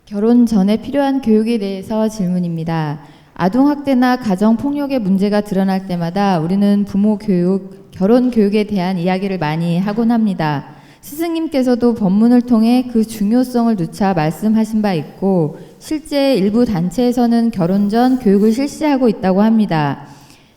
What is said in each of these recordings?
결혼 전에 필요한 교육에 대해서 질문입니다. 아동학대나 가정폭력의 문제가 드러날 때마다 우리는 부모 교육, 결혼 교육에 대한 이야기를 많이 하곤 합니다. 스승님께서도 법문을 통해 그 중요성을 누차 말씀하신 바 있고 실제 일부 단체에서는 결혼 전 교육을 실시하고 있다고 합니다.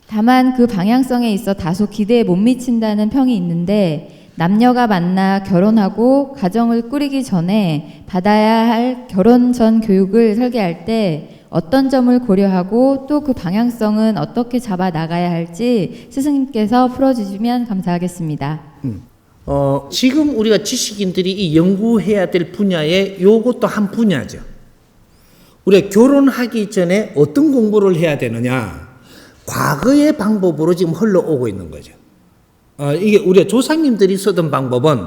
다만 그 방향성에 있어 다소 기대에 못 미친다는 평이 있는데 남녀가 만나 결혼하고 가정을 꾸리기 전에 받아야 할 결혼 전 교육을 설계할 때 어떤 점을 고려하고 또 그 방향성은 어떻게 잡아 나가야 할지 스승님께서 풀어주시면 감사하겠습니다. 지금 우리가 지식인들이 이 연구해야 될 분야에 요것도 한 분야죠. 우리가 결혼하기 전에 어떤 공부를 해야 되느냐, 과거의 방법으로 지금 흘러오고 있는 거죠. 이게 우리 조상님들이 쓰던 방법은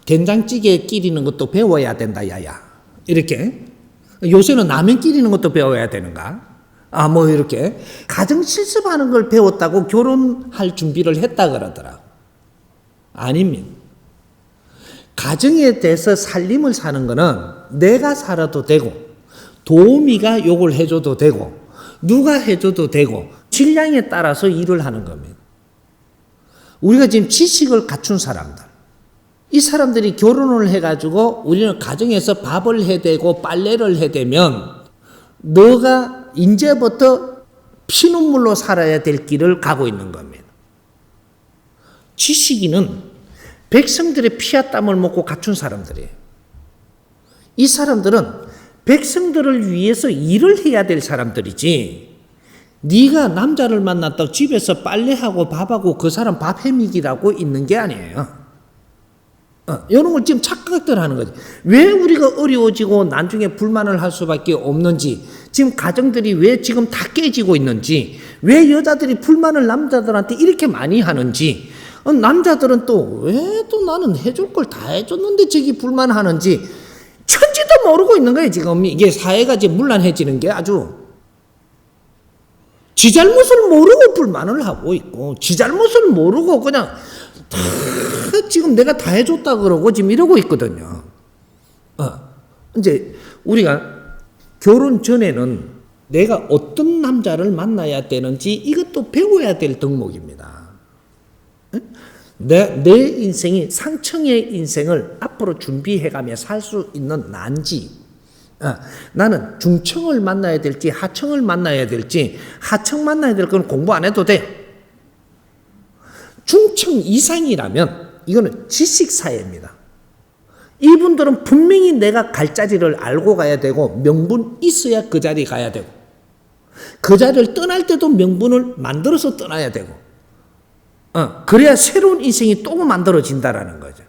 된장찌개 끼리는 것도 배워야 된다, 야야. 이렇게. 요새는 라면 끼리는 것도 배워야 되는가? 뭐 이렇게. 가정 실습하는 걸 배웠다고 결혼할 준비를 했다 그러더라. 아닙니다. 가정에 대해서 살림을 사는 거는 내가 살아도 되고, 도우미가 요걸 해줘도 되고, 누가 해줘도 되고, 질량에 따라서 일을 하는 겁니다. 우리가 지금 지식을 갖춘 사람들, 이 사람들이 결혼을 해가지고 우리는 가정에서 밥을 해대고 빨래를 해대면 너가 이제부터 피눈물로 살아야 될 길을 가고 있는 겁니다. 지식인은 백성들의 피와 땀을 먹고 갖춘 사람들이에요. 이 사람들은 백성들을 위해서 일을 해야 될 사람들이지, 네가 남자를 만났다고 집에서 빨래하고 밥하고 그 사람 밥 해먹이라고 있는 게 아니에요. 이런 걸 지금 착각들 하는 거지. 왜 우리가 어려워지고 나중에 불만을 할 수밖에 없는지, 지금 가정들이 왜 지금 다 깨지고 있는지, 왜 여자들이 불만을 남자들한테 이렇게 많이 하는지, 남자들은 또 왜 또 나는 해줄 걸 다 해줬는데 저기 불만하는지 천지도 모르고 있는 거예요. 지금 이게 사회가 지금 문란해지는 게 아주. 지 잘못을 모르고 불만을 하고 있고, 지 잘못을 모르고 그냥 다 지금 내가 다 해줬다 그러고 지금 이러고 있거든요. 이제 우리가 결혼 전에는 내가 어떤 남자를 만나야 되는지 이것도 배워야 될 덕목입니다. 내 인생이 상층의 인생을 앞으로 준비해가며 살 수 있는 난지, 나는 중층을 만나야 될지 하층을 만나야 될지, 하층 만나야 될 건 공부 안 해도 돼. 중층 이상이라면 이거는 지식사회입니다. 이분들은 분명히 내가 갈 자리를 알고 가야 되고, 명분 있어야 그 자리 가야 되고, 그 자리를 떠날 때도 명분을 만들어서 떠나야 되고, 그래야 새로운 인생이 또 만들어진다라는 거죠.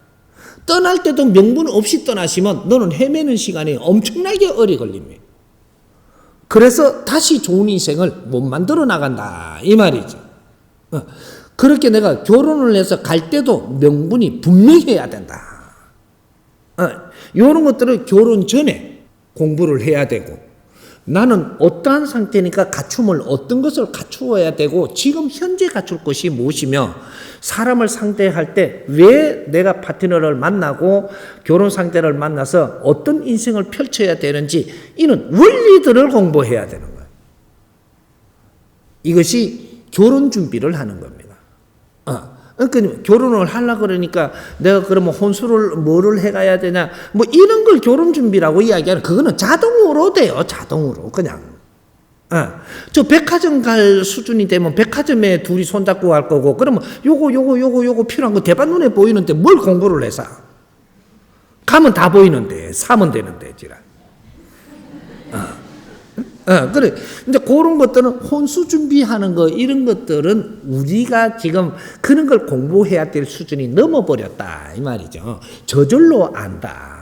떠날 때도 명분 없이 떠나시면 너는 헤매는 시간이 엄청나게 오래 걸립니다. 그래서 다시 좋은 인생을 못 만들어 나간다 이 말이죠. 그렇게 내가 결혼을 해서 갈 때도 명분이 분명해야 된다. 이런 것들을 결혼 전에 공부를 해야 되고, 나는 어떠한 상태니까 갖춤을 어떤 것을 갖추어야 되고 지금 현재 갖출 것이 무엇이며, 사람을 상대할 때 왜 내가 파트너를 만나고 결혼 상대를 만나서 어떤 인생을 펼쳐야 되는지, 이는 원리들을 공부해야 되는 거예요. 이것이 결혼 준비를 하는 겁니다. 그러니까 결혼을 하려고 그러니까 내가 그러면 혼수를 뭐를 해가야 되냐, 뭐 이런 걸 결혼 준비라고 이야기하는, 그거는 자동으로 돼요. 자동으로 그냥. 저 백화점 갈 수준이 되면 백화점에 둘이 손잡고 갈 거고, 그러면 요거 필요한 거 대반 눈에 보이는데 뭘 공부를 해서 가면 다 보이는데 사면 되는데 지라. 그래. 이제 그런 것들은 혼수 준비하는 거, 이런 것들은 우리가 지금 그런 걸 공부해야 될 수준이 넘어버렸다 이 말이죠. 저절로 안다.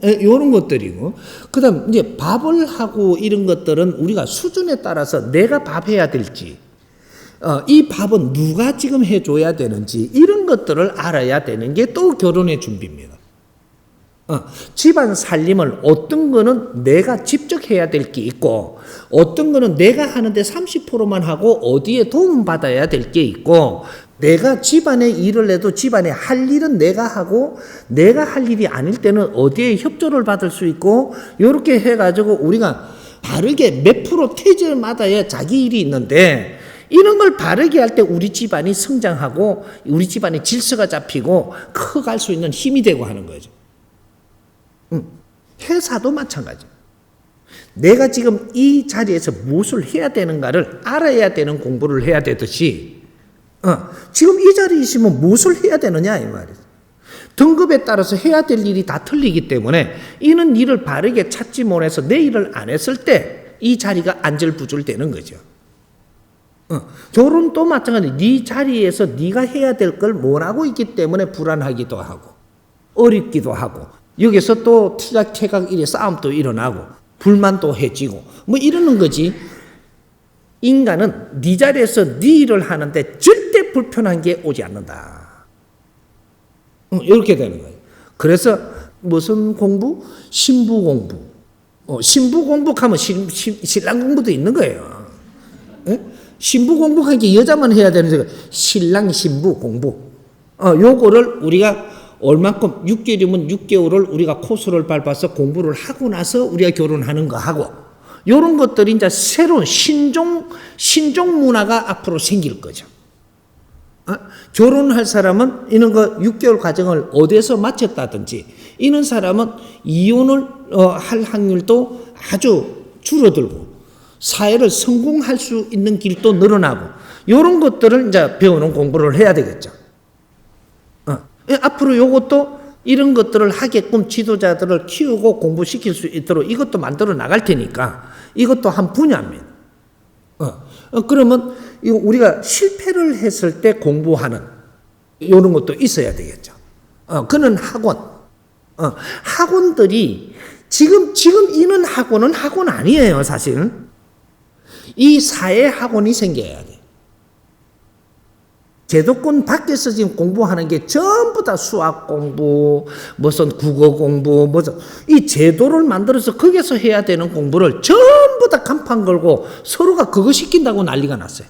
이런 것들이고, 그 다음 이제 밥을 하고 이런 것들은 우리가 수준에 따라서 내가 밥 해야 될지, 이 밥은 누가 지금 해줘야 되는지, 이런 것들을 알아야 되는 게 또 결혼의 준비입니다. 집안 살림을 어떤 거는 내가 직접 해야 될 게 있고, 어떤 거는 내가 하는데 30%만 하고 어디에 도움 받아야 될 게 있고, 내가 집안에 일을 해도 집안에 할 일은 내가 하고 내가 할 일이 아닐 때는 어디에 협조를 받을 수 있고 이렇게 해가지고 우리가 바르게 몇 프로 태제마다의 자기 일이 있는데 이런 걸 바르게 할 때 우리 집안이 성장하고 우리 집안의 질서가 잡히고 커갈 수 있는 힘이 되고 하는 거죠. 회사도 마찬가지. 내가 지금 이 자리에서 무엇을 해야 되는가를 알아야 되는 공부를 해야 되듯이 지금 이 자리에 있으면 무엇을 해야 되느냐 이 말이죠. 등급에 따라서 해야 될 일이 다 틀리기 때문에 이는 일을 바르게 찾지 못해서 내 일을 안 했을 때 이 자리가 안절부절 되는 거죠. 결혼도 마찬가지. 네 자리에서 네가 해야 될 걸 못 하고 있기 때문에 불안하기도 하고 어렵기도 하고 여기서 또 티각태각 이래 싸움도 일어나고 불만도 해지고 뭐 이러는 거지. 인간은 네 자리에서 네 일을 하는데 절대 불편한 게 오지 않는다. 이렇게 되는 거예요. 그래서 무슨 공부? 신부 공부. 신부 공부하면 신랑 공부도 있는 거예요. 에? 신부 공부하는 게 여자만 해야 되는 거예요. 신랑 신부 공부. 요거를 우리가 얼만큼 6개월이면 6개월을 우리가 코스를 밟아서 공부를 하고 나서 우리가 결혼하는 거 하고 요런 것들이 이제 새로운 신종 문화가 앞으로 생길 거죠. 결혼할 사람은 이런 거 6개월 과정을 어디에서 마쳤다든지 이런 사람은 이혼을 할 확률도 아주 줄어들고 사회를 성공할 수 있는 길도 늘어나고 이런 것들을 이제 배우는 공부를 해야 되겠죠. 앞으로 이것도 이런 것들을 하게끔 지도자들을 키우고 공부시킬 수 있도록 이것도 만들어 나갈 테니까 이것도 한 분야입니다. 그러면 우리가 실패를 했을 때 공부하는 이런 것도 있어야 되겠죠. 그는 학원. 학원들이 지금 있는 학원은 학원 아니에요, 사실. 이 사회 학원이 생겨야 돼. 제도권 밖에서 지금 공부하는 게 전부 다 수학 공부, 무슨 국어 공부, 무슨 이 제도를 만들어서 거기서 해야 되는 공부를 전부 다 간판 걸고 서로가 그거 시킨다고 난리가 났어요.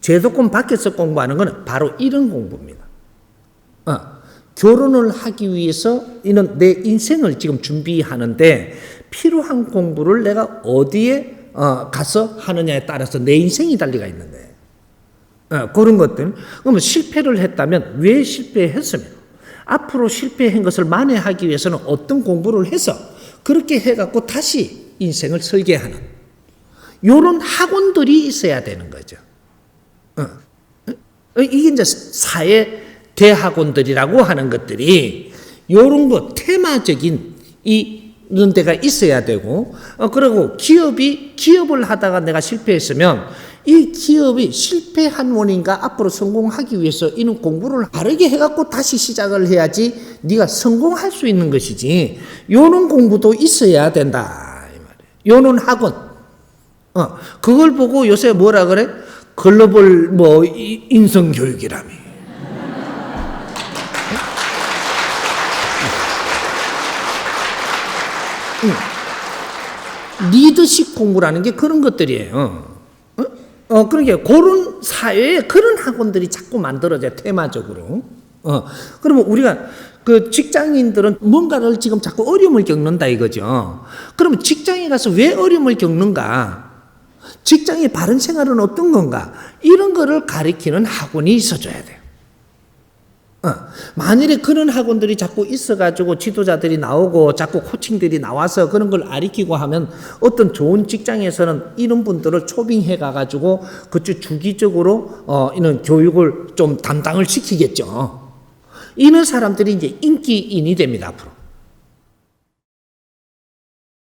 제도권 밖에서 공부하는 것은 바로 이런 공부입니다. 결혼을 하기 위해서 이는 내 인생을 지금 준비하는데 필요한 공부를 내가 어디에 가서 하느냐에 따라서 내 인생이 달리가 있는 거예요. 그런 것들. 그러면 실패를 했다면 왜 실패했으면 앞으로 실패한 것을 만회하기 위해서는 어떤 공부를 해서 그렇게 해갖고 다시 인생을 설계하는 이런 학원들이 있어야 되는 거죠. 이게 이제 사회 대학원들이라고 하는 것들이 이런 거 테마적인 이런 데가 있어야 되고 그리고 기업을 하다가 내가 실패했으면 이 기업이 실패한 원인과 앞으로 성공하기 위해서 이는 공부를 바르게 해갖고 다시 시작을 해야지 네가 성공할 수 있는 것이지 요런 공부도 있어야 된다 이 말이에요. 요런 학원. 그걸 보고 요새 뭐라 그래? 글로벌 인성교육이라며. 리더십 공부라는 게 그런 것들이에요. 그러니까 그런 사회에 그런 학원들이 자꾸 만들어져요, 테마적으로. 그러면 우리가 그 직장인들은 뭔가를 지금 자꾸 어려움을 겪는다 이거죠. 그러면 직장에 가서 왜 어려움을 겪는가? 직장의 바른 생활은 어떤 건가? 이런 거를 가르치는 학원이 있어줘야 돼요. 만일에 그런 학원들이 자꾸 있어가지고 지도자들이 나오고 자꾸 코칭들이 나와서 그런 걸 가르치고 하면 어떤 좋은 직장에서는 이런 분들을 초빙해 가가지고 그쪽 주기적으로 이런 교육을 좀 담당을 시키겠죠. 이런 사람들이 이제 인기인이 됩니다, 앞으로.